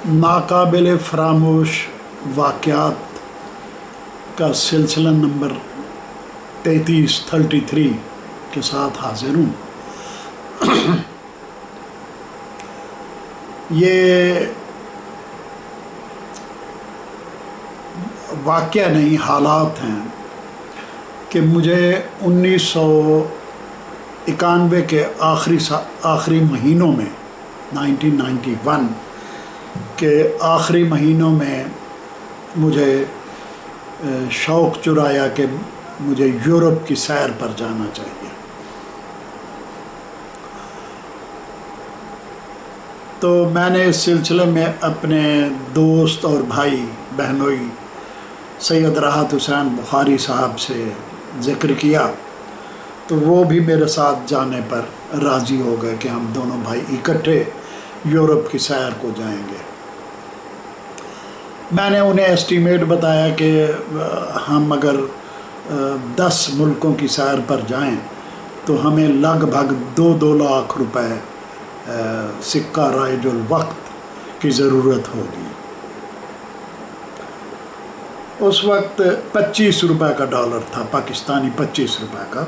ناقابل فراموش واقعات کا سلسلہ نمبر 33 کے ساتھ حاضر ہوں۔ یہ واقعہ نہیں، حالات ہیں کہ مجھے 1991 کے آخری مہینوں میں 1991 کے آخری مہینوں میں مجھے شوق چرایا کہ مجھے یورپ کی سیر پر جانا چاہیے۔ تو میں نے اس سلسلے میں اپنے دوست اور بھائی بہنوئی سید راحت حسین بخاری صاحب سے ذکر کیا، تو وہ بھی میرے ساتھ جانے پر راضی ہو گئے کہ ہم دونوں بھائی اکٹھے یورپ کی سیر کو جائیں گے۔ میں نے انہیں ایسٹیمیٹ بتایا کہ ہم اگر 10 ملکوں کی سیر پر جائیں تو ہمیں لگ بھگ 2 لاکھ روپے سکہ رائج الوقت کی ضرورت ہوگی۔ اس وقت 25 روپے کا ڈالر تھا، پاکستانی 25 روپے کا۔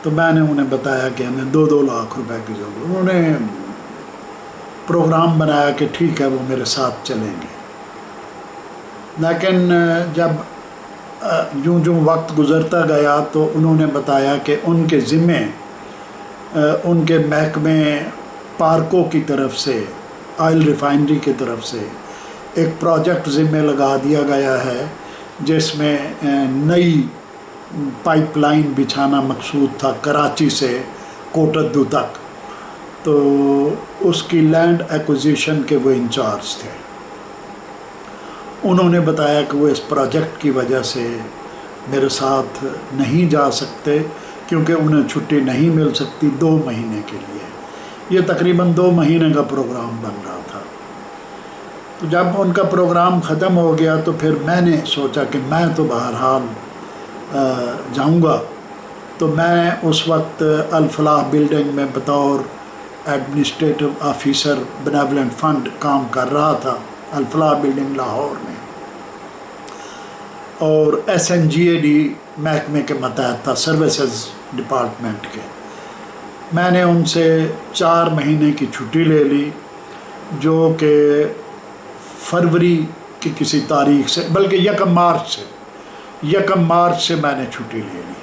تو میں نے انہیں بتایا کہ ہمیں 2 لاکھ روپے کی ضرورت۔ انہوں نے پروگرام بنایا کہ ٹھیک ہے، وہ میرے ساتھ چلیں گے۔ لیکن جب یوں وقت گزرتا گیا تو انہوں نے بتایا کہ ان کے ذمے ان کے محکمے پارکوں کی طرف سے، آئل ریفائنری کی طرف سے ایک پروجیکٹ ذمے لگا دیا گیا ہے، جس میں نئی پائپ لائن بچھانا مقصود تھا کراچی سے کوٹدو تک۔ تو اس کی لینڈ ایکوزیشن کے وہ انچارج تھے۔ انہوں نے بتایا کہ وہ اس پروجیکٹ کی وجہ سے میرے ساتھ نہیں جا سکتے، کیونکہ انہیں چھٹی نہیں مل سکتی 2 مہینے کے لیے۔ یہ تقریباً 2 مہینے کا پروگرام بن رہا تھا۔ تو جب ان کا پروگرام ختم ہو گیا تو پھر میں نے سوچا کہ میں تو بہرحال جاؤں گا۔ تو میں اس وقت الفلاح بلڈنگ میں بطور ایڈمنسٹریٹو آفیسر بینیولنٹ فنڈ کام کر رہا تھا، الفلاح بلڈنگ لاہور میں، اور SNGAD محکمے کے متحد تھا، سروسز ڈپارٹمنٹ کے۔ میں نے ان سے 4 مہینے کی چھٹی لے لی، جو کہ فروری کی کسی تاریخ سے، بلکہ 1 مارچ سے میں نے چھٹی لے لی۔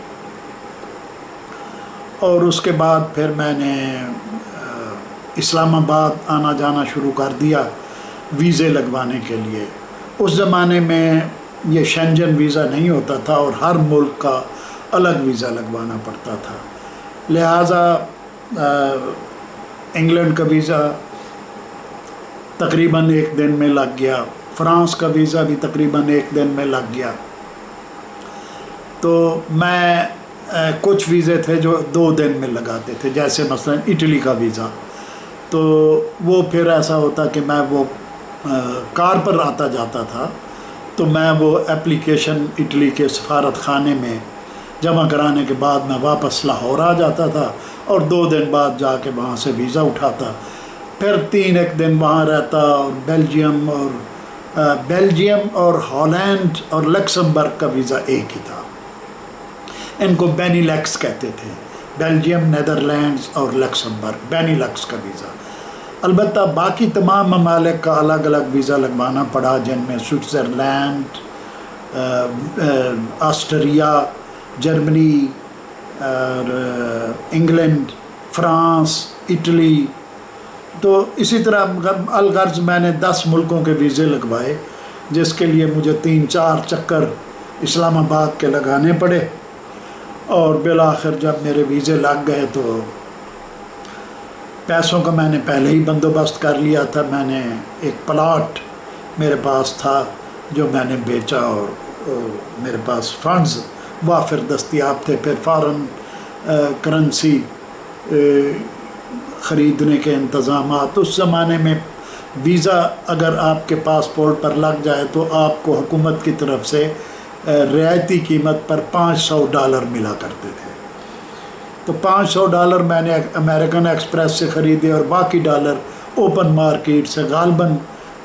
اور اس کے بعد پھر میں نے اسلام آباد آنا جانا شروع کر دیا ویزے لگوانے کے لیے۔ اس زمانے میں یہ شنجن ویزا نہیں ہوتا تھا اور ہر ملک کا الگ ویزا لگوانا پڑتا تھا، لہٰذا انگلینڈ کا ویزا تقریباً 1 دن میں لگ گیا، فرانس کا ویزا بھی تقریباً 1 دن میں لگ گیا۔ تو میں کچھ ویزے تھے جو 2 دن میں لگاتے تھے، جیسے مثلا اٹلی کا ویزا، تو وہ پھر ایسا ہوتا کہ میں وہ کار پر آتا جاتا تھا، تو میں وہ اپلیکیشن اٹلی کے سفارت خانے میں جمع کرانے کے بعد میں واپس لاہور آ جاتا تھا، اور 2 دن بعد جا کے وہاں سے ویزا اٹھاتا، پھر 3 دن وہاں رہتا، اور بیلجیم اور ہالینڈ اور لکسمبرگ کا ویزا ایک ہی تھا۔ ان کو بینی لیکس کہتے تھے، بیلجیم، نیدرلینڈز اور لکسمبرگ، بینی لیکس کا ویزا۔ البتہ باقی تمام ممالک کا الگ الگ ویزا لگوانا پڑا، جن میں سوئٹزرلینڈ، آسٹریا، جرمنی، اور انگلینڈ، فرانس، اٹلی۔ تو اسی طرح الغرض میں نے 10 ملکوں کے ویزے لگوائے، جس کے لیے مجھے 3-4 چکر اسلام آباد کے لگانے پڑے، اور بالآخر جب میرے ویزے لگ گئے تو پیسوں کا میں نے پہلے ہی بندوبست کر لیا تھا۔ میں نے ایک پلاٹ میرے پاس تھا جو میں نے بیچا، اور میرے پاس فنڈز وافر دستیاب تھے۔ پھر فارن کرنسی خریدنے کے انتظامات۔ اس زمانے میں ویزا اگر آپ کے پاسپورٹ پر لگ جائے تو آپ کو حکومت کی طرف سے رعایتی قیمت پر $500 ملا کرتے تھے۔ تو $500 میں نے امریکن ایکسپریس سے خریدے، اور باقی ڈالر اوپن مارکیٹ سے غالباً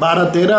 12-13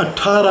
18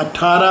18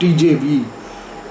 TJV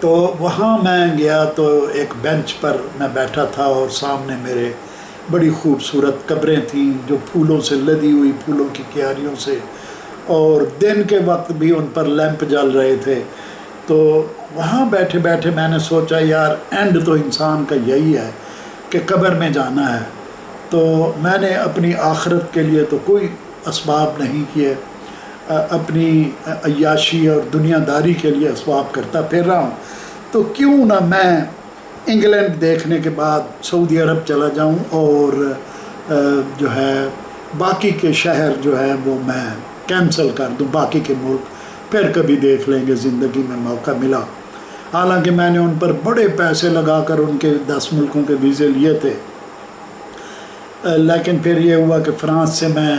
تو وہاں میں گیا تو ایک بینچ پر میں بیٹھا تھا اور سامنے میرے بڑی خوبصورت قبریں تھیں جو پھولوں سے لدی ہوئی، پھولوں کی کیاریوں سے، اور دن کے وقت بھی ان پر لیمپ جل رہے تھے۔ تو وہاں بیٹھے بیٹھے میں نے سوچا یار اینڈ تو انسان کا یہی ہے کہ قبر میں جانا ہے۔ تو میں نے اپنی آخرت کے لیے تو کوئی اسباب نہیں کیے، اپنی عیاشی اور دنیا داری کے لیے اسباب کرتا پھر رہا ہوں، تو کیوں نہ میں انگلینڈ دیکھنے کے بعد سعودی عرب چلا جاؤں اور جو ہے باقی کے شہر جو ہے وہ میں کینسل کر دوں، باقی کے ملک پھر کبھی دیکھ لیں گے، زندگی میں موقع ملا۔ حالانکہ میں نے ان پر بڑے پیسے لگا کر ان کے 10 ملکوں کے ویزے لیے تھے، لیکن پھر یہ ہوا کہ فرانس سے میں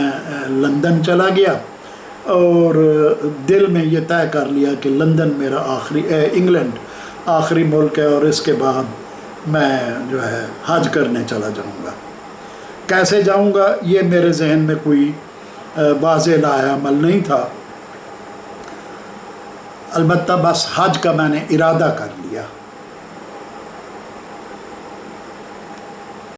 لندن چلا گیا اور دل میں یہ طے کر لیا کہ لندن میرا انگلینڈ آخری ملک ہے، اور اس کے بعد میں جو ہے حج کرنے چلا جاؤں گا۔ کیسے جاؤں گا یہ میرے ذہن میں کوئی واضح لایا عمل نہیں تھا، البتہ بس حج کا میں نے ارادہ کر لیا۔